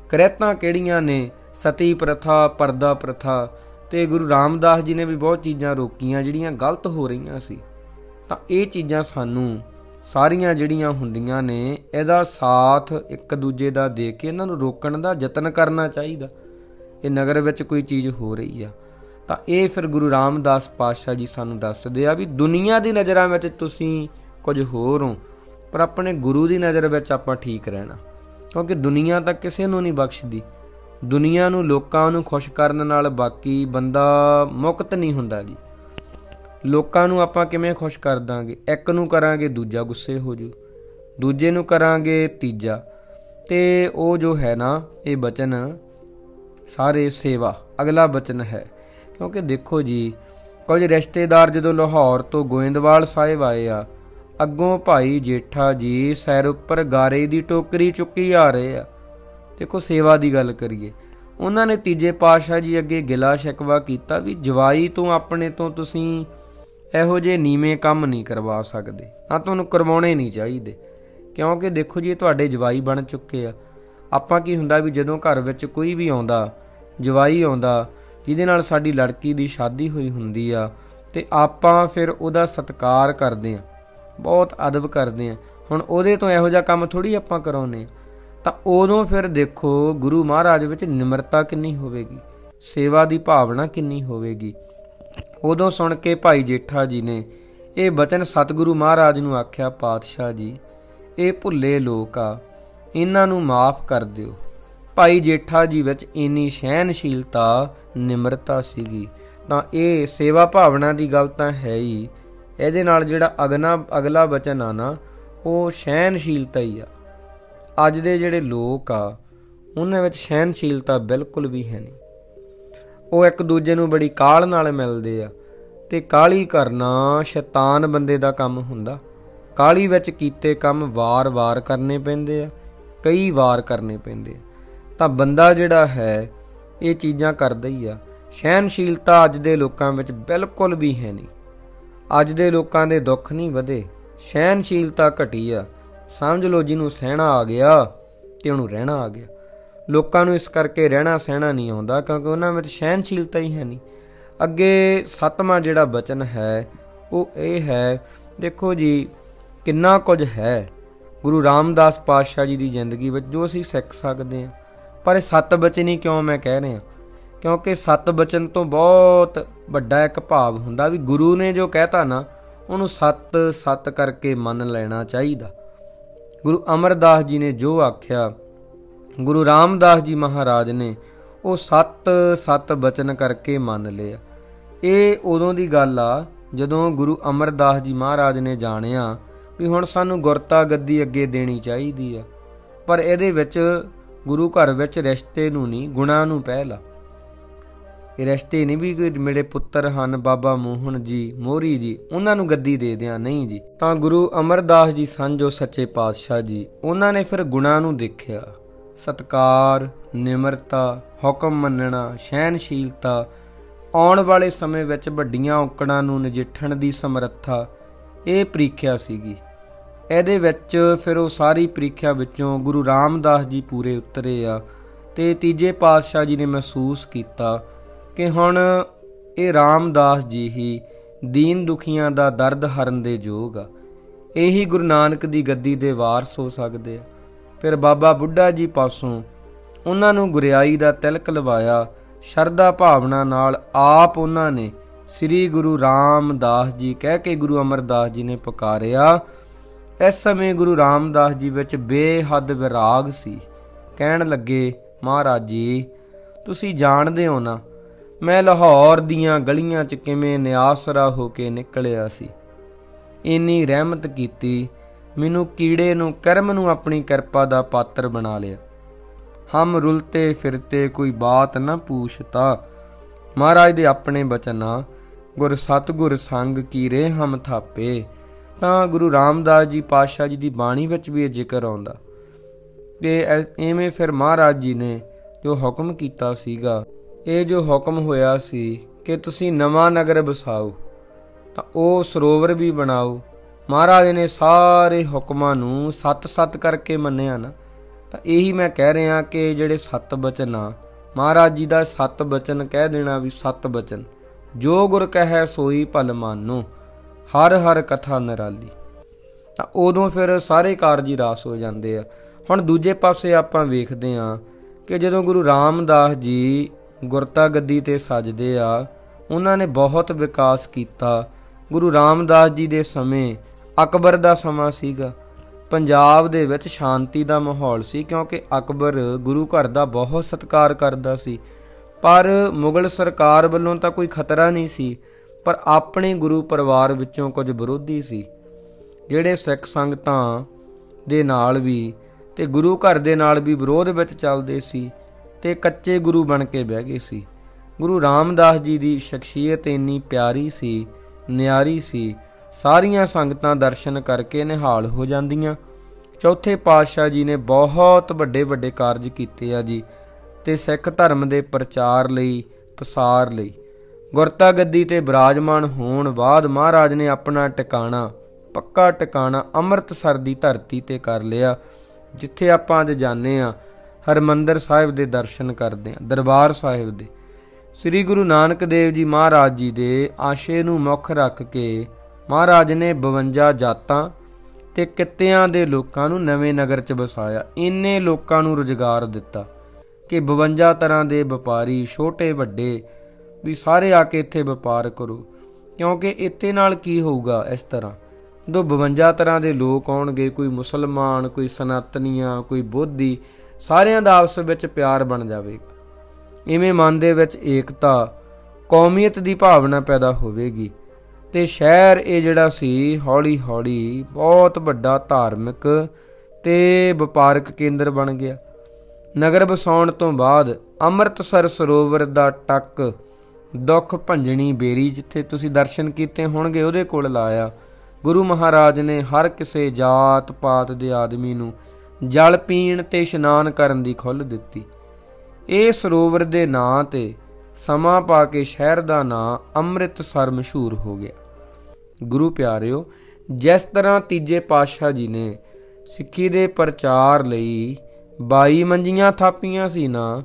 ਕ੍ਰਿਤਾਂ ਕਿਹੜੀਆਂ ਨੇ, ਸਤੀ ਪ੍ਰਥਾ, ਪਰਦਾ ਪ੍ਰਥਾ, ਤੇ ਗੁਰੂ ਰਾਮਦਾਸ ਜੀ ਨੇ ਵੀ ਬਹੁਤ ਚੀਜ਼ਾਂ ਰੋਕੀਆਂ ਜਿਹੜੀਆਂ ਗਲਤ ਹੋ ਰਹੀਆਂ ਸੀ। ਤਾਂ ਇਹ ਚੀਜ਼ਾਂ ਸਾਨੂੰ ਸਾਰੀਆਂ ਜਿਹੜੀਆਂ ਹੁੰਦੀਆਂ ਨੇ, ਇਹਦਾ ਸਾਥ ਇੱਕ ਦੂਜੇ ਦਾ ਦੇ ਕੇ ਇਹਨਾਂ ਨੂੰ ਰੋਕਣ ਦਾ ਯਤਨ ਕਰਨਾ ਚਾਹੀਦਾ। ਇਹ ਨਗਰ ਵਿੱਚ ਕੋਈ ਚੀਜ਼ ਹੋ ਰਹੀ ਆ ਤਾਂ ਇਹ ਫਿਰ ਗੁਰੂ ਰਾਮਦਾਸ ਪਾਤਸ਼ਾਹ ਜੀ ਸਾਨੂੰ ਦੱਸਦੇ ਆ ਵੀ ਦੁਨੀਆ ਦੀ ਨਜ਼ਰਾਂ ਵਿੱਚ ਤੁਸੀਂ ਕੁਝ ਹੋਰ ਹੋ, ਪਰ ਆਪਣੇ ਗੁਰੂ ਦੀ ਨਜ਼ਰ ਵਿੱਚ ਆਪਾਂ ਠੀਕ ਰਹਿਣਾ। ਕਿਉਂਕਿ ਦੁਨੀਆ ਤਾਂ ਕਿਸੇ ਨੂੰ ਨਹੀਂ ਬਖਸ਼ਦੀ। ਦੁਨੀਆ ਨੂੰ, ਲੋਕਾਂ ਨੂੰ ਖੁਸ਼ ਕਰਨ ਨਾਲ ਬਾਕੀ ਬੰਦਾ ਮੁਕਤ ਨਹੀਂ ਹੁੰਦਾ ਜੀ। ਲੋਕਾਂ ਨੂੰ ਆਪਾਂ ਕਿਵੇਂ ਖੁਸ਼ ਕਰ ਦਾਂਗੇ? ਇੱਕ ਨੂੰ ਕਰਾਂਗੇ ਦੂਜਾ ਗੁੱਸੇ ਹੋ ਜੂ, ਦੂਜੇ ਨੂੰ ਕਰਾਂਗੇ ਤੀਜਾ। ਤੇ ਉਹ ਜੋ ਹੈ ਨਾ, ਇਹ ਬਚਨ ਸਾਰੇ ਸੇਵਾ ਅਗਲਾ ਬਚਨ ਹੈ। ਕਿਉਂਕਿ ਦੇਖੋ ਜੀ, ਕੁਝ ਰਿਸ਼ਤੇਦਾਰ ਜਦੋਂ ਲਾਹੌਰ ਤੋਂ ਗੋਇੰਦਵਾਲ ਸਾਹਿਬ ਆਏ ਆ, ਅੱਗੋਂ ਭਾਈ ਜੇਠਾ ਜੀ ਸਿਰ ਉੱਪਰ ਗਾਰੇ ਦੀ ਟੋਕਰੀ ਚੁੱਕੀ ਆ ਰਹੇ ਆ। ਦੇਖੋ ਸੇਵਾ ਦੀ ਗੱਲ ਕਰੀਏ, ਉਹਨਾਂ ਨੇ ਤੀਜੇ ਪਾਤਸ਼ਾਹ ਜੀ ਅੱਗੇ ਗਿਲਾ ਸ਼ਿਕਵਾ ਕੀਤਾ ਵੀ ਜਵਾਈ ਤੋਂ ਆਪਣੇ ਤੋਂ ਤੁਸੀਂ ਇਹੋ ਜਿਹੇ ਨੀਵੇਂ ਕੰਮ ਨਹੀਂ ਕਰਵਾ ਸਕਦੇ, ਨਾ ਤੁਹਾਨੂੰ ਕਰਵਾਉਣੇ ਨਹੀਂ ਚਾਹੀਦੇ। ਕਿਉਂਕਿ ਦੇਖੋ ਜੀ, ਇਹ ਤੁਹਾਡੇ ਜਵਾਈ ਬਣ ਚੁੱਕੇ ਆ। ਆਪਾਂ ਕੀ ਹੁੰਦਾ ਵੀ ਜਦੋਂ ਘਰ ਵਿੱਚ ਕੋਈ ਵੀ ਆਉਂਦਾ, ਜਵਾਈ ਆਉਂਦਾ ਜਿਹਦੇ ਨਾਲ ਸਾਡੀ ਲੜਕੀ ਦੀ ਸ਼ਾਦੀ ਹੋਈ ਹੁੰਦੀ ਆ, ਤੇ ਆਪਾਂ ਫਿਰ ਉਹਦਾ ਸਤਿਕਾਰ ਕਰਦੇ ਹਾਂ, ਬਹੁਤ ਅਦਬ ਕਰਦੇ ਹਾਂ। ਹੁਣ ਉਹਦੇ ਤੋਂ ਇਹੋ ਜਿਹਾ ਕੰਮ ਥੋੜ੍ਹੀ ਆਪਾਂ ਕਰਾਉਂਦੇ ਹਾਂ। ਤਾਂ ਉਦੋਂ ਫਿਰ ਦੇਖੋ ਗੁਰੂ ਮਹਾਰਾਜ ਵਿੱਚ ਨਿਮਰਤਾ ਕਿੰਨੀ ਹੋਵੇਗੀ, ਸੇਵਾ ਦੀ ਭਾਵਨਾ ਕਿੰਨੀ ਹੋਵੇਗੀ। ਉਦੋਂ ਸੁਣ ਕੇ ਭਾਈ ਜੇਠਾ ਜੀ ਨੇ ਇਹ ਬਚਨ ਸਤਿਗੁਰੂ ਮਹਾਰਾਜ ਨੂੰ ਆਖਿਆ, ਪਾਤਸ਼ਾਹ ਜੀ, ਇਹ ਭੁੱਲੇ ਲੋਕ ਆ, ਇਹਨਾਂ ਨੂੰ ਮਾਫ ਕਰ ਦਿਓ। ਭਾਈ ਜੇਠਾ ਜੀ ਵਿੱਚ ਇੰਨੀ ਸਹਿਨਸ਼ੀਲਤਾ, ਨਿਮਰਤਾ ਸੀਗੀ। ਤਾਂ ਇਹ ਸੇਵਾ ਭਾਵਨਾ ਦੀ ਗੱਲ ਤਾਂ ਹੈ ਹੀ। ਇਹਦੇ ਨਾਲ ਜਿਹੜਾ ਅਗਲਾ ਬਚਨ ਆ ਨਾ, ਉਹ ਸਹਿਨਸ਼ੀਲਤਾ ਹੀ ਆ। ਅੱਜ ਦੇ ਜਿਹੜੇ ਲੋਕ ਆ ਉਹਨਾਂ ਵਿੱਚ ਸਹਿਨਸ਼ੀਲਤਾ ਬਿਲਕੁਲ ਵੀ ਹੈ ਨਹੀਂ। ਉਹ ਇੱਕ ਦੂਜੇ ਨੂੰ ਬੜੀ ਕਾਹਲ ਨਾਲ ਮਿਲਦੇ ਆ, ਤੇ ਕਾਹਲੀ ਕਰਨਾ ਸ਼ੈਤਾਨ ਬੰਦੇ ਦਾ ਕੰਮ ਹੁੰਦਾ। ਕਾਹਲੀ ਵਿੱਚ ਕੀਤੇ ਕੰਮ ਵਾਰ-ਵਾਰ ਕਰਨੇ ਪੈਂਦੇ ਆ, ਕਈ ਵਾਰ ਕਰਨੇ ਪੈਂਦੇ ਆ। ਤਾਂ ਬੰਦਾ ਜਿਹੜਾ ਹੈ ਇਹ ਚੀਜ਼ਾਂ ਕਰਦਾ ਹੀ ਆ। ਸਹਿਨਸ਼ੀਲਤਾ ਅੱਜ ਦੇ ਲੋਕਾਂ ਵਿੱਚ ਬਿਲਕੁਲ ਵੀ ਹੈ ਨਹੀਂ। ਅੱਜ ਦੇ ਲੋਕਾਂ ਦੇ ਦੁੱਖ ਨਹੀਂ ਵਧੇ, ਸਹਿਨਸ਼ੀਲਤਾ ਘਟੀ ਆ। ਸਮਝ ਲਓ ਜਿਹਨੂੰ ਸਹਿਣਾ ਆ ਗਿਆ ਤੇ ਉਹਨੂੰ ਰਹਿਣਾ ਆ ਗਿਆ। ਲੋਕਾਂ ਨੂੰ ਇਸ ਕਰਕੇ ਰਹਿਣਾ ਸਹਿਣਾ ਨਹੀਂ ਆਉਂਦਾ ਕਿਉਂਕਿ ਉਹਨਾਂ ਵਿੱਚ ਸਹਿਨਸ਼ੀਲਤਾ ਹੀ ਹੈ ਨਹੀਂ। ਅੱਗੇ 7ਵਾਂ ਜਿਹੜਾ ਬਚਨ ਹੈ ਉਹ ਇਹ ਹੈ, ਦੇਖੋ ਜੀ ਕਿੰਨਾ ਕੁਝ ਹੈ ਗੁਰੂ ਰਾਮਦਾਸ ਪਾਤਸ਼ਾਹ ਜੀ ਦੀ ਜ਼ਿੰਦਗੀ ਵਿੱਚ ਜੋ ਅਸੀਂ ਸਿੱਖ ਸਕਦੇ ਹਾਂ। ਪਰ ਇਹ 7 ਬਚਨ ਹੀ ਕਿਉਂ ਮੈਂ ਕਹਿ ਰਿਹਾ, ਕਿਉਂਕਿ 7 ਬਚਨ ਤੋਂ ਬਹੁਤ ਵੱਡਾ ਇੱਕ ਭਾਵ ਹੁੰਦਾ ਵੀ ਗੁਰੂ ਨੇ ਜੋ ਕਹਿਤਾ ਨਾ, ਉਹਨੂੰ 7 ਕਰਕੇ ਮੰਨ ਲੈਣਾ ਚਾਹੀਦਾ। ਗੁਰੂ ਅਮਰਦਾਸ ਜੀ ਨੇ ਜੋ ਆਖਿਆ, ਗੁਰੂ ਰਾਮਦਾਸ ਜੀ ਮਹਾਰਾਜ ਨੇ ਉਹ 7 ਬਚਨ ਕਰਕੇ ਮੰਨ ਲਿਆ। ਇਹ ਉਦੋਂ ਦੀ ਗੱਲ ਆ ਜਦੋਂ ਗੁਰੂ ਅਮਰਦਾਸ ਜੀ ਮਹਾਰਾਜ ਨੇ ਜਾਣਿਆ ਵੀ ਹੁਣ ਸਾਨੂੰ ਗੁਰਤਾ ਗੱਦੀ ਅੱਗੇ ਦੇਣੀ ਚਾਹੀਦੀ ਆ। ਪਰ ਇਹਦੇ ਵਿੱਚ ਗੁਰੂ ਘਰ ਵਿੱਚ ਰਿਸ਼ਤੇ ਨੂੰ ਨਹੀਂ, ਗੁਣਾਂ ਨੂੰ ਪਹਿਲ ਆ। ਇਹ ਰਿਸ਼ਤੇ ਨਹੀਂ ਵੀ ਮੇਰੇ ਪੁੱਤਰ ਹਨ ਬਾਬਾ ਮੋਹਨ ਜੀ, ਮੋਹਰੀ ਜੀ, ਉਹਨਾਂ ਨੂੰ ਗੱਦੀ ਦੇ ਦਿਆਂ, ਨਹੀਂ ਜੀ। ਤਾਂ ਗੁਰੂ ਅਮਰਦਾਸ ਜੀ ਸਨ ਜੋ ਸੱਚੇ ਪਾਤਸ਼ਾਹ ਜੀ, ਉਹਨਾਂ ਨੇ ਫਿਰ ਗੁਣਾਂ ਨੂੰ ਦੇਖਿਆ। ਸਤਿਕਾਰ, ਨਿਮਰਤਾ, ਹੁਕਮ ਮੰਨਣਾ, ਸਹਿਨਸ਼ੀਲਤਾ, ਆਉਣ ਵਾਲੇ ਸਮੇਂ ਵਿੱਚ ਵੱਡੀਆਂ ਔਕੜਾਂ ਨੂੰ ਨਜਿੱਠਣ ਦੀ ਸਮਰੱਥਾ, ਇਹ ਪ੍ਰੀਖਿਆ ਸੀਗੀ। ਇਹਦੇ ਵਿੱਚ ਫਿਰ ਉਹ ਸਾਰੀ ਪ੍ਰੀਖਿਆ ਵਿੱਚੋਂ ਗੁਰੂ ਰਾਮਦਾਸ ਜੀ ਪੂਰੇ ਉਤਰੇ ਆ। ਤੇ ਤੀਜੇ ਪਾਤਸ਼ਾਹ ਜੀ ਨੇ ਮਹਿਸੂਸ ਕੀਤਾ ਕਿ ਹੁਣ ਇਹ ਰਾਮਦਾਸ ਜੀ ਹੀ ਦੀਨ ਦੁਖੀਆਂ ਦਾ ਦਰਦ ਹਰਨ ਦੇ ਯੋਗ ਆ। ਇਹੀ ਗੁਰੂ ਨਾਨਕ ਦੀ ਗੱਦੀ ਦੇ ਵਾਰਸ ਹੋ ਸਕਦੇ ਆ। ਫਿਰ ਬਾਬਾ ਬੁੱਢਾ ਜੀ ਪਾਸੋਂ ਉਹਨਾਂ ਨੂੰ ਗੁਰਿਆਈ ਦਾ ਤਿਲਕ ਲਵਾਇਆ। ਸ਼ਰਧਾ ਭਾਵਨਾ ਨਾਲ ਆਪ ਉਹਨਾਂ ਨੇ ਸ੍ਰੀ ਗੁਰੂ ਰਾਮਦਾਸ ਜੀ ਕਹਿ ਕੇ ਗੁਰੂ ਅਮਰਦਾਸ ਜੀ ਨੇ ਪੁਕਾਰਿਆ। ਇਸ ਸਮੇਂ ਗੁਰੂ ਰਾਮਦਾਸ ਜੀ ਵਿੱਚ ਬੇਹੱਦ ਵਿਰਾਗ ਸੀ। ਕਹਿਣ ਲੱਗੇ, ਮਹਾਰਾਜ ਜੀ, ਤੁਸੀਂ ਜਾਣਦੇ ਹੋ ਨਾ ਮੈਂ ਲਾਹੌਰ ਦੀਆਂ ਗਲੀਆਂ 'ਚ ਕਿਵੇਂ ਨਿਆਸਰਾ ਹੋ ਕੇ ਨਿਕਲਿਆ ਸੀ। ਇੰਨੀ ਰਹਿਮਤ ਕੀਤੀ, ਮੈਨੂੰ ਕੀੜੇ ਨੂੰ, ਕਰਮ ਨੂੰ ਆਪਣੀ ਕਿਰਪਾ ਦਾ ਪਾਤਰ ਬਣਾ ਲਿਆ। ਹਮ ਰੁਲਤੇ ਫਿਰਤੇ ਕੋਈ ਬਾਤ ਨਾ ਪੂਛਤਾ। ਮਹਾਰਾਜ ਦੇ ਆਪਣੇ ਬਚਨਾਂ, ਗੁਰ ਸਤਿਗੁਰ ਸੰਗ ਕੀਰੇ ਹਮ ਥਾਪੇ। ਤਾਂ ਗੁਰੂ ਰਾਮਦਾਸ ਜੀ ਪਾਤਸ਼ਾਹ ਜੀ ਦੀ ਬਾਣੀ ਵਿੱਚ ਵੀ ਇਹ ਜ਼ਿਕਰ ਆਉਂਦਾ ਕਿ ਐਵੇਂ ਫਿਰ ਮਹਾਰਾਜ ਜੀ ਨੇ ਜੋ ਹੁਕਮ ਕੀਤਾ ਸੀਗਾ, ਇਹ ਜੋ ਹੁਕਮ ਹੋਇਆ ਸੀ ਕਿ ਤੁਸੀਂ ਨਵਾਂ ਨਗਰ ਵਸਾਓ ਤਾਂ ਉਹ ਸਰੋਵਰ ਵੀ ਬਣਾਓ। ਮਹਾਰਾਜ ਨੇ ਸਾਰੇ ਹੁਕਮਾਂ ਨੂੰ 7 ਕਰਕੇ ਮੰਨਿਆ ਨਾ। ਤਾਂ ਇਹੀ ਮੈਂ ਕਹਿ ਰਿਹਾ ਕਿ ਜਿਹੜੇ 7 ਬਚਨ ਆ, ਮਹਾਰਾਜ ਜੀ ਦਾ 7 ਬਚਨ ਕਹਿ ਦੇਣਾ ਵੀ 7 ਬਚਨ, ਜੋ ਗੁਰ ਕਹੈ ਸੋਈ ਭਲ ਮਾਨੋ, ਹਰ ਹਰ ਕਥਾ ਨਿਰਾਲੀ। ਤਾਂ ਉਦੋਂ ਫਿਰ ਸਾਰੇ ਕਾਰਜ ਹੀ ਰਾਸ ਹੋ ਜਾਂਦੇ ਆ। ਹੁਣ ਦੂਜੇ ਪਾਸੇ ਆਪਾਂ ਵੇਖਦੇ ਹਾਂ ਕਿ ਜਦੋਂ ਗੁਰੂ ਰਾਮਦਾਸ ਜੀ ਗੁਰਤਾ ਗੱਦੀ ਤੇ ਸਜਦੇ ਆ, ਉਹਨਾਂ ਨੇ ਬਹੁਤ ਵਿਕਾਸ ਕੀਤਾ। ਗੁਰੂ ਰਾਮਦਾਸ ਜੀ ਦੇ ਸਮੇਂ ਅਕਬਰ ਦਾ ਸਮਾਂ ਸੀਗਾ। ਪੰਜਾਬ ਦੇ ਵਿੱਚ ਸ਼ਾਂਤੀ ਦਾ ਮਾਹੌਲ ਸੀ ਕਿਉਂਕਿ ਅਕਬਰ ਗੁਰੂ ਘਰ ਦਾ ਬਹੁਤ ਸਤਿਕਾਰ ਕਰਦਾ ਸੀ। ਪਰ ਮੁਗਲ ਸਰਕਾਰ ਵੱਲੋਂ ਤਾਂ ਕੋਈ ਖਤਰਾ ਨਹੀਂ ਸੀ, ਪਰ ਆਪਣੇ ਗੁਰੂ ਪਰਿਵਾਰ ਵਿੱਚੋਂ ਕੁਝ ਵਿਰੋਧੀ ਸੀ ਜਿਹੜੇ ਸਿੱਖ ਸੰਗਤਾਂ ਦੇ ਨਾਲ ਵੀ ਤੇ ਗੁਰੂ ਘਰ ਦੇ ਨਾਲ ਵੀ ਵਿਰੋਧ ਵਿੱਚ ਚੱਲਦੇ ਸੀ ਤੇ ਕੱਚੇ ਗੁਰੂ ਬਣ ਕੇ ਬਹਿ ਗਏ ਸੀ। ਗੁਰੂ ਰਾਮਦਾਸ ਜੀ ਦੀ ਸ਼ਖਸੀਅਤ ਇੰਨੀ ਪਿਆਰੀ ਸੀ, ਨਿਆਰੀ ਸੀ, ਸਾਰੀਆਂ ਸੰਗਤਾਂ ਦਰਸ਼ਨ ਕਰਕੇ ਨਿਹਾਲ ਹੋ ਜਾਂਦੀਆਂ। ਚੌਥੇ ਪਾਤਸ਼ਾਹ ਜੀ ਨੇ ਬਹੁਤ ਵੱਡੇ ਵੱਡੇ ਕਾਰਜ ਕੀਤੇ ਆ ਜੀ, ਤੇ ਸਿੱਖ ਧਰਮ ਦੇ ਪ੍ਰਚਾਰ ਲਈ, ਪਸਾਰ ਲਈ ਗੁਰਤਾ ਗੱਦੀ ਤੇ ਬਿਰਾਜਮਾਨ ਹੋਣ ਬਾਅਦ ਮਹਾਰਾਜ ਨੇ ਆਪਣਾ ਟਿਕਾਣਾ, ਪੱਕਾ ਟਿਕਾਣਾ ਅੰਮ੍ਰਿਤਸਰ ਦੀ ਧਰਤੀ ਤੇ ਕਰ ਲਿਆ, ਜਿੱਥੇ ਆਪਾਂ ਅੱਜ ਜਾਂਦੇ ਹਾਂ। ਹਰਿਮੰਦਰ ਸਾਹਿਬ ਦੇ ਦਰਸ਼ਨ ਕਰਦੇ ਹਾਂ, ਦਰਬਾਰ ਸਾਹਿਬ ਦੇ। ਸ੍ਰੀ ਗੁਰੂ ਨਾਨਕ ਦੇਵ ਜੀ ਮਹਾਰਾਜ ਜੀ ਦੇ ਆਸ਼ੇ ਨੂੰ ਮੁੱਖ ਰੱਖ ਕੇ ਮਹਾਰਾਜ ਨੇ 52 ਜਾਤਾਂ ਤੇ ਕਿੱਤਿਆਂ ਦੇ ਲੋਕਾਂ ਨੂੰ ਨਵੇਂ ਨਗਰ 'ਚ ਵਸਾਇਆ। ਇੰਨੇ ਲੋਕਾਂ ਨੂੰ ਰੁਜ਼ਗਾਰ ਦਿੱਤਾ ਕਿ 52 ਤਰ੍ਹਾਂ ਦੇ ਵਪਾਰੀ, ਛੋਟੇ ਵੱਡੇ ਵੀ ਸਾਰੇ ਆ ਕੇ ਇੱਥੇ ਵਪਾਰ ਕਰੋ। ਕਿਉਂਕਿ ਇੱਥੇ ਨਾਲ ਕੀ ਹੋਊਗਾ, ਇਸ ਤਰ੍ਹਾਂ ਜਦੋਂ 52 ਤਰ੍ਹਾਂ ਦੇ ਲੋਕ ਆਉਣਗੇ, ਕੋਈ ਮੁਸਲਮਾਨ, ਕੋਈ ਸਨਾਤਨੀਆਂ, ਕੋਈ ਬੋਧੀ, ਸਾਰਿਆਂ ਦਾ ਆਪਸ ਵਿੱਚ ਪਿਆਰ ਬਣ ਜਾਵੇਗਾ। ਇਵੇਂ ਮਨ ਦੇ ਵਿੱਚ ਏਕਤਾ, ਕੌਮੀਅਤ ਦੀ ਭਾਵਨਾ ਪੈਦਾ ਹੋਵੇਗੀ ਤੇ ਸ਼ਹਿਰ ਇਹ ਜਿਹੜਾ ਸੀ ਹੌਲੀ ਹੌਲੀ ਬਹੁਤ ਵੱਡਾ ਧਾਰਮਿਕ ਤੇ ਵਪਾਰਕ ਕੇਂਦਰ ਬਣ ਗਿਆ। ਨਗਰ ਵਸਾਉਣ ਤੋਂ ਬਾਅਦ ਅੰਮ੍ਰਿਤਸਰ ਸਰੋਵਰ ਦਾ ਟੱਕ ਦੁੱਖ ਭੰਜਣੀ ਬੇਰੀ, ਜਿੱਥੇ ਤੁਸੀਂ ਦਰਸ਼ਨ ਕੀਤੇ ਹੋਣਗੇ, ਉਹਦੇ ਕੋਲ ਲਾਇਆ। ਗੁਰੂ ਮਹਾਰਾਜ ਨੇ ਹਰ ਕਿਸੇ ਜਾਤ ਪਾਤ ਦੇ ਆਦਮੀ ਨੂੰ ਜਲ ਪੀਣ ਤੇ ਇਸ਼ਨਾਨ ਕਰਨ ਦੀ ਖੁੱਲ੍ਹ ਦਿੱਤੀ। ਇਹ ਸਰੋਵਰ ਦੇ ਨਾਂ ਤੇ ਸਮਾਂ ਪਾ ਕੇ ਸ਼ਹਿਰ ਦਾ ਨਾਂ ਅੰਮ੍ਰਿਤਸਰ ਮਸ਼ਹੂਰ ਹੋ ਗਿਆ। ਗੁਰੂ ਪਿਆਰਿਓ, ਜਿਸ ਤਰ੍ਹਾਂ ਤੀਜੇ ਪਾਤਸ਼ਾਹ ਜੀ ਨੇ ਸਿੱਖੀ ਦੇ ਪ੍ਰਚਾਰ ਲਈ 22 ਮੰਜੀਆਂ ਥਾਪੀਆਂ ਸੀ ਨਾ,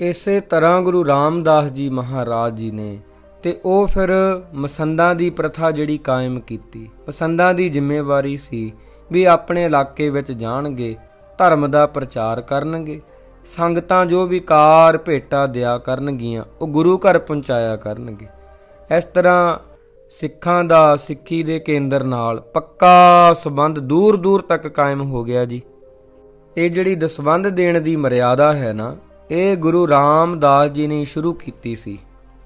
ਇਸੇ ਤਰ੍ਹਾਂ ਗੁਰੂ ਰਾਮਦਾਸ ਜੀ ਮਹਾਰਾਜ ਜੀ ਨੇ ਤੇ ਉਹ ਫਿਰ ਮਸੰਦਾਂ ਦੀ ਪ੍ਰਥਾ ਜਿਹੜੀ ਕਾਇਮ ਕੀਤੀ। ਮਸੰਦਾਂ ਦੀ ਜ਼ਿੰਮੇਵਾਰੀ ਸੀ ਵੀ ਆਪਣੇ ਇਲਾਕੇ ਵਿੱਚ ਜਾਣਗੇ, ਧਰਮ ਦਾ ਪ੍ਰਚਾਰ ਕਰਨਗੇ, ਸੰਗਤਾਂ ਜੋ ਵੀ ਕਾਰ ਭੇਟਾ ਦਿਆ ਕਰਨਗੀਆਂ ਉਹ ਗੁਰੂ ਘਰ ਪਹੁੰਚਾਇਆ ਕਰਨਗੇ। ਇਸ ਤਰ੍ਹਾਂ ਸਿੱਖਾਂ ਦਾ ਸਿੱਖੀ ਦੇ ਕੇਂਦਰ ਨਾਲ ਪੱਕਾ ਸੰਬੰਧ ਦੂਰ ਦੂਰ ਤੱਕ ਕਾਇਮ ਹੋ ਗਿਆ ਜੀ। ਇਹ ਜਿਹੜੀ ਦਸਵੰਧ ਦੇਣ ਦੀ ਮਰਿਆਦਾ ਹੈ ਨਾ, ਇਹ ਗੁਰੂ ਰਾਮਦਾਸ ਜੀ ਨੇ ਸ਼ੁਰੂ ਕੀਤੀ ਸੀ।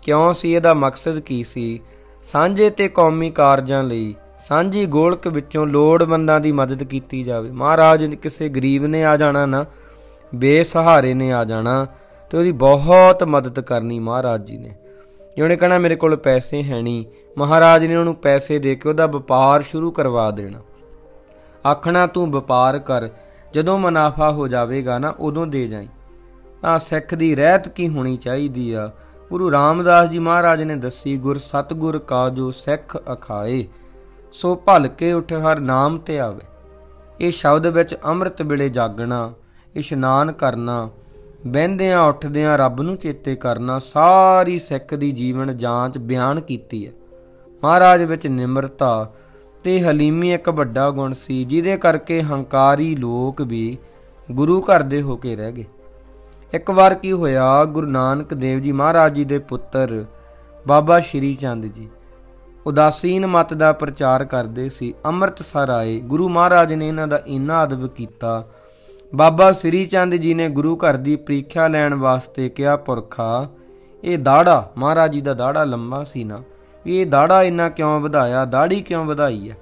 ਕਿਉਂ ਸੀ? ਇਹਦਾ ਮਕਸਦ ਕੀ ਸੀ? ਸਾਂਝੇ ਤੇ ਕੌਮੀ ਕਾਰਜਾਂ ਲਈ ਸਾਂਝੀ ਗੋਲਕ ਵਿੱਚੋਂ ਲੋੜਵੰਦਾਂ ਦੀ ਮਦਦ ਕੀਤੀ ਜਾਵੇ। ਮਹਾਰਾਜ ਕਿਸੇ ਗਰੀਬ ਨੇ ਆ ਜਾਣਾ ਨਾ, ਬੇਸਹਾਰੇ ਨੇ ਆ ਜਾਣਾ ਤੇ ਉਹਦੀ ਬਹੁਤ ਮਦਦ ਕਰਨੀ ਮਹਾਰਾਜ ਜੀ ਨੇ। ਜੇ ਉਹਨੇ ਕਹਿਣਾ ਮੇਰੇ ਕੋਲ ਪੈਸੇ ਹੈ ਨਹੀਂ, ਮਹਾਰਾਜ ਨੇ ਉਹਨੂੰ ਪੈਸੇ ਦੇ ਕੇ ਉਹਦਾ ਵਪਾਰ ਸ਼ੁਰੂ ਕਰਵਾ ਦੇਣਾ। ਆਖਣਾ ਤੂੰ ਵਪਾਰ ਕਰ, ਜਦੋਂ ਮੁਨਾਫਾ ਹੋ ਜਾਵੇਗਾ ਨਾ ਉਦੋਂ ਦੇ ਜਾਈਂ। ਤਾਂ ਸਿੱਖ ਦੀ ਰਹਿਤ ਕੀ ਹੋਣੀ ਚਾਹੀਦੀ ਆ, ਗੁਰੂ ਰਾਮਦਾਸ ਜੀ ਮਹਾਰਾਜ ਨੇ ਦੱਸੀ। ਗੁਰ ਸਤਿਗੁਰ ਕਾ ਜੋ ਸਿੱਖ ਅਖਾਏ, ਸੋ ਭਲ ਕੇ ਉੱਠ ਹਰ ਨਾਮ ਤੇ ਆਵੇ। ਇਹ ਸ਼ਬਦ ਵਿੱਚ ਅੰਮ੍ਰਿਤ ਵੇਲੇ ਜਾਗਣਾ, ਇਸ਼ਨਾਨ ਕਰਨਾ, ਬਹਿੰਦਿਆਂ ਉੱਠਦਿਆਂ ਰੱਬ ਨੂੰ ਚੇਤੇ ਕਰਨਾ, ਸਾਰੀ ਸਿੱਖ ਦੀ ਜੀਵਨ ਜਾਂਚ ਬਿਆਨ ਕੀਤੀ ਹੈ। ਮਹਾਰਾਜ ਵਿੱਚ ਨਿਮਰਤਾ ਤੇ ਹਲੀਮੀ ਇੱਕ ਵੱਡਾ ਗੁਣ ਸੀ, ਜਿਹਦੇ ਕਰਕੇ ਹੰਕਾਰੀ ਲੋਕ ਵੀ ਗੁਰੂ ਘਰ ਦੇ ਹੋ ਕੇ ਰਹਿ ਗਏ। ਇੱਕ ਵਾਰ ਕੀ ਹੋਇਆ, ਗੁਰੂ ਨਾਨਕ ਦੇਵ ਜੀ ਮਹਾਰਾਜ ਜੀ ਦੇ ਪੁੱਤਰ ਬਾਬਾ ਸ਼੍ਰੀ ਚੰਦ ਜੀ ਉਦਾਸੀਨ ਮਤ ਦਾ ਪ੍ਰਚਾਰ ਕਰਦੇ ਸੀ। ਅੰਮ੍ਰਿਤਸਰ ਆਏ, ਗੁਰੂ ਮਹਾਰਾਜ ਨੇ ਇਹਨਾਂ ਦਾ ਇੰਨਾ ਅਦਬ ਕੀਤਾ। ਬਾਬਾ ਸ਼੍ਰੀ ਚੰਦ ਜੀ ਨੇ ਗੁਰੂ ਘਰ ਦੀ ਪ੍ਰੀਖਿਆ ਲੈਣ ਵਾਸਤੇ ਕਿਹਾ, ਪੁਰਖਾ ਇਹ ਦਾੜਾ, ਮਹਾਰਾਜ ਜੀ ਦਾ ਦਾੜਾ ਲੰਮਾ ਸੀ ਨਾ, ਇਹ ਦਾੜਾ ਇੰਨਾ ਕਿਉਂ ਵਧਾਇਆ, ਦਾੜੀ ਕਿਉਂ ਵਧਾਈ ਹੈ?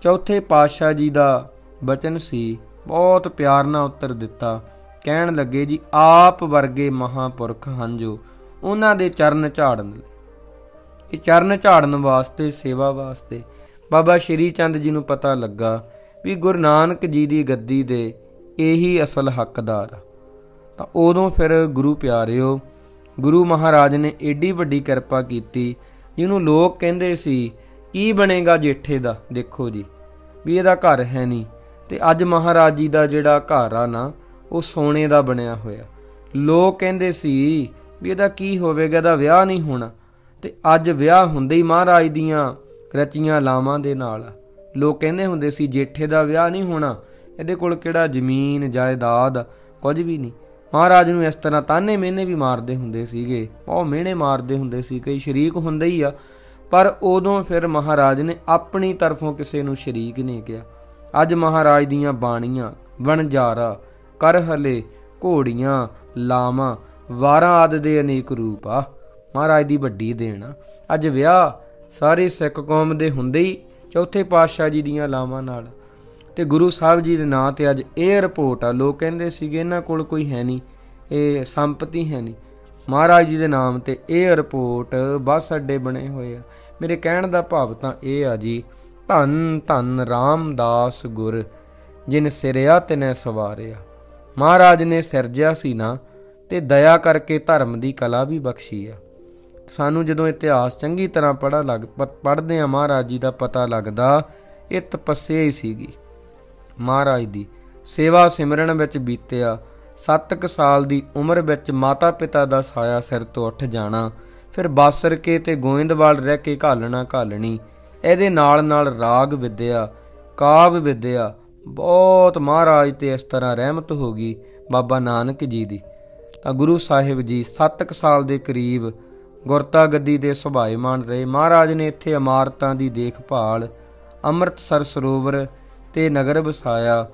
ਚੌਥੇ ਪਾਤਸ਼ਾਹ ਜੀ ਦਾ ਬਚਨ ਸੀ, ਬਹੁਤ ਪਿਆਰ ਨਾਲ ਉੱਤਰ ਦਿੱਤਾ। ਕਹਿਣ ਲੱਗੇ ਜੀ, ਆਪ ਵਰਗੇ ਮਹਾਂਪੁਰਖ ਹਨ ਜੋ ਉਹਨਾਂ ਦੇ ਚਰਨ ਝਾੜਨ ਲਈ। ਇਹ ਚਰਨ ਝਾੜਨ ਵਾਸਤੇ, ਸੇਵਾ ਵਾਸਤੇ ਬਾਬਾ ਸ਼੍ਰੀ ਚੰਦ ਜੀ ਨੂੰ ਪਤਾ ਲੱਗਾ ਵੀ ਗੁਰੂ ਨਾਨਕ ਜੀ ਦੀ ਗੱਦੀ ਦੇ ਇਹੀ ਅਸਲ ਹੱਕਦਾਰ ਆ। ਤਾਂ ਉਦੋਂ ਫਿਰ ਗੁਰੂ ਪਿਆਰਿਓ, ਗੁਰੂ ਮਹਾਰਾਜ ਨੇ ਏਡੀ ਵੱਡੀ ਕਿਰਪਾ ਕੀਤੀ, ਜਿਹਨੂੰ ਲੋਕ ਕਹਿੰਦੇ ਸੀ ਕੀ ਬਣੇਗਾ ਜੇਠੇ ਦਾ। ਦੇਖੋ ਜੀ, ਵੀ ਇਹਦਾ ਘਰ ਹੈ ਨਹੀਂ, ਤੇ ਅੱਜ ਮਹਾਰਾਜ ਜੀ ਦਾ ਜਿਹੜਾ ਘਰ ਆ ਨਾ, ਉਹ ਸੋਨੇ ਦਾ ਬਣਿਆ ਹੋਇਆ। ਲੋਕ ਕਹਿੰਦੇ ਸੀ ਵੀ ਇਹਦਾ ਕੀ ਹੋਵੇਗਾ, ਇਹਦਾ ਵਿਆਹ ਨਹੀਂ ਹੋਣਾ, ਤੇ ਅੱਜ ਵਿਆਹ ਹੁੰਦੇ ਹੀ ਮਹਾਰਾਜ ਦੀਆਂ ਰਚੀਆਂ ਲਾਵਾਂ ਦੇ ਨਾਲ। ਲੋਕ ਕਹਿੰਦੇ ਹੁੰਦੇ ਸੀ ਜੇਠੇ ਦਾ ਵਿਆਹ ਨਹੀਂ ਹੋਣਾ, ਇਹਦੇ ਕੋਲ ਕਿਹੜਾ ਜ਼ਮੀਨ ਜਾਇਦਾਦ, ਕੁਝ ਵੀ ਨਹੀਂ। ਮਹਾਰਾਜ ਨੂੰ ਇਸ ਤਰ੍ਹਾਂ ਤਾਨੇ ਮਿਹਨੇ ਵੀ ਮਾਰਦੇ ਹੁੰਦੇ ਸੀਗੇ, ਬਹੁਤ ਮਿਹਣੇ ਮਾਰਦੇ ਹੁੰਦੇ ਸੀ, ਕਈ ਸ਼ਰੀਕ ਹੁੰਦੇ ਹੀ ਆ। ਪਰ ਉਦੋਂ ਫਿਰ ਮਹਾਰਾਜ ਨੇ ਆਪਣੀ ਤਰਫੋਂ ਕਿਸੇ ਨੂੰ ਸ਼ਰੀਕ ਨਹੀਂ ਕਿਹਾ। ਅੱਜ ਮਹਾਰਾਜ ਦੀਆਂ ਬਾਣੀਆਂ, ਵਣਜਾਰਾ, ਕਰਹਲੇ, ਘੋੜੀਆਂ, ਲਾਵਾਂ, ਵਾਰਾਂ ਆਦਿ ਦੇ ਅਨੇਕ ਰੂਪ ਆ, ਮਹਾਰਾਜ ਦੀ ਵੱਡੀ ਦੇਣ ਆ। ਅੱਜ ਵਿਆਹ ਸਾਰੇ ਸਿੱਖ ਕੌਮ ਦੇ ਹੁੰਦੇ ਹੀ ਚੌਥੇ ਪਾਤਸ਼ਾਹ ਜੀ ਦੀਆਂ ਲਾਵਾਂ ਨਾਲ, ਤੇ ਗੁਰੂ ਸਾਹਿਬ ਜੀ ਦੇ ਨਾਂ ਤੇ ਅੱਜ ਏਅਰਪੋਰਟ ਆ। ਲੋਕ ਕਹਿੰਦੇ ਸੀਗੇ ਇਹਨਾਂ ਕੋਲ ਕੋਈ ਹੈ ਨਹੀਂ, ਇਹ ਸੰਪਤੀ ਹੈ ਨਹੀਂ, ਮਹਾਰਾਜ ਜੀ ਦੇ ਨਾਮ ਤੇ ਏਅਰਪੋਰਟ, ਬੱਸ ਅੱਡੇ ਬਣੇ ਹੋਏ ਆ। ਮੇਰੇ ਕਹਿਣ ਦਾ ਭਾਵ ਤਾਂ ਇਹ ਆ ਜੀ, ਧੰਨ ਧੰਨ ਰਾਮਦਾਸ ਗੁਰ ਜਿਨ ਸਿਰਿਆ ਤਿਨੈ ਸਵਾਰਿਆ। ਮਹਾਰਾਜ ਨੇ ਸਿਰਜਿਆ ਸੀ ਨਾ, ਤੇ ਦਇਆ ਕਰਕੇ ਧਰਮ ਦੀ ਕਲਾ ਵੀ ਬਖਸ਼ੀ ਆ। ਸਾਨੂੰ ਜਦੋਂ ਇਤਿਹਾਸ ਚੰਗੀ ਤਰ੍ਹਾਂ ਪੜ੍ਹਦੇ ਹਾਂ ਮਹਾਰਾਜ ਜੀ ਦਾ ਪਤਾ ਲੱਗਦਾ ਇਹ ਤਪੱਸਿਆ ਹੀ ਸੀਗੀ। ਮਹਾਰਾਜ ਦੀ ਸੇਵਾ ਸਿਮਰਨ ਵਿੱਚ ਬੀਤਿਆ 7 ਸਾਲ ਦੀ ਉਮਰ ਵਿੱਚ ਮਾਤਾ ਪਿਤਾ ਦਾ ਸਾਇਆ ਸਿਰ ਤੋਂ ਉੱਠ ਜਾਣਾ, ਫਿਰ ਬਾਸਰ ਕੇ ਤੇ ਗੋਇੰਦਵਾਲ ਰਹਿ ਕੇ ਘਾਲਣੀ। ਇਹਦੇ ਨਾਲ ਨਾਲ ਰਾਗ ਵਿਦਿਆ, ਕਾਵਿ ਵਿਦਿਆ, ਬਹੁਤ ਮਹਾਰਾਜ ਤੇ ਇਸ ਤਰ੍ਹਾਂ ਰਹਿਮਤ ਹੋ ਗਈ ਬਾਬਾ ਨਾਨਕ ਜੀ ਦੀ। ਤਾਂ ਗੁਰੂ ਸਾਹਿਬ ਜੀ 7 ਸਾਲ ਦੇ ਕਰੀਬ ਗੁਰਤਾ ਗੱਦੀ ਦੇ ਸੁਭਾਏਮਾਨ ਰਹੇ। ਮਹਾਰਾਜ ਨੇ ਇੱਥੇ ਇਮਾਰਤਾਂ ਦੀ ਦੇਖਭਾਲ, ਅੰਮ੍ਰਿਤਸਰ ਸਰੋਵਰ ਤੇ ਨਗਰ ਵਸਾਇਆ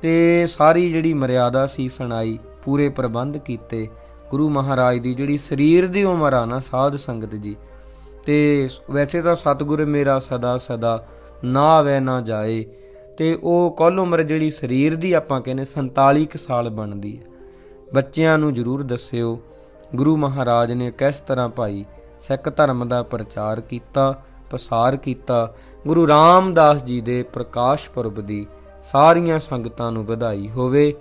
ਤੇ ਸਾਰੀ ਜਿਹੜੀ ਮਰਿਆਦਾ ਸੀ ਸੁਣਾਈ, ਪੂਰੇ ਪ੍ਰਬੰਧ ਕੀਤੇ। ਗੁਰੂ ਮਹਾਰਾਜ ਦੀ ਜਿਹੜੀ ਸਰੀਰ ਦੀ ਉਮਰ ਆ ਨਾ ਸਾਧ ਸੰਗਤ ਜੀ, ਤੇ ਵੈਸੇ ਤਾਂ ਸਤਿਗੁਰ ਮੇਰਾ ਸਦਾ ਸਦਾ ਨਾ ਆਵੇ ਨਾ ਜਾਏ, ਤੇ ਉਹ ਕੁੱਲ ਉਮਰ ਜਿਹੜੀ ਸਰੀਰ ਦੀ ਆਪਾਂ ਕਹਿੰਦੇ 47 ਸਾਲ ਬਣਦੀ ਹੈ। ਬੱਚਿਆਂ ਨੂੰ ਜ਼ਰੂਰ ਦੱਸਿਓ ਗੁਰੂ ਮਹਾਰਾਜ ਨੇ ਕਿਸ ਤਰ੍ਹਾਂ ਭਾਈ ਸਿੱਖ ਧਰਮ ਦਾ ਪ੍ਰਚਾਰ ਕੀਤਾ, ਪਸਾਰ ਕੀਤਾ। ਗੁਰੂ ਰਾਮਦਾਸ ਜੀ ਦੇ ਪ੍ਰਕਾਸ਼ ਪੁਰਬ ਦੀ ਸਾਰੀਆਂ ਸੰਗਤਾਂ ਨੂੰ ਵਧਾਈ ਹੋਵੇ।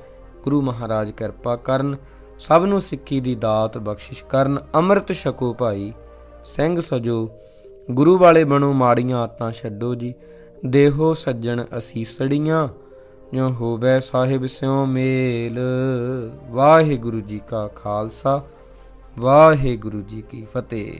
ਗੁਰੂ ਮਹਾਰਾਜ ਕਿਰਪਾ ਕਰਨ, ਸਭ ਨੂੰ ਸਿੱਖੀ ਦੀ ਦਾਤ ਬਖਸ਼ਿਸ਼ ਕਰਨ। ਅੰਮ੍ਰਿਤ ਛਕੋ ਭਾਈ, ਸਿੰਘ ਸਜੋ, ਗੁਰੂ ਵਾਲੇ ਬਣੋ, ਮਾੜੀਆਂ ਆਦਤਾਂ ਛੱਡੋ ਜੀ। ਦੇਹੋ ਸੱਜਣ ਅਸੀਸੜੀਆਂ, ਜੋ ਹੋਵੇ ਸਾਹਿਬ ਸਿਉ ਮੇਲ। ਵਾਹਿਗੁਰੂ ਜੀ ਕਾ ਖਾਲਸਾ, ਵਾਹਿਗੁਰੂ ਜੀ ਕੀ ਫਤਿਹ।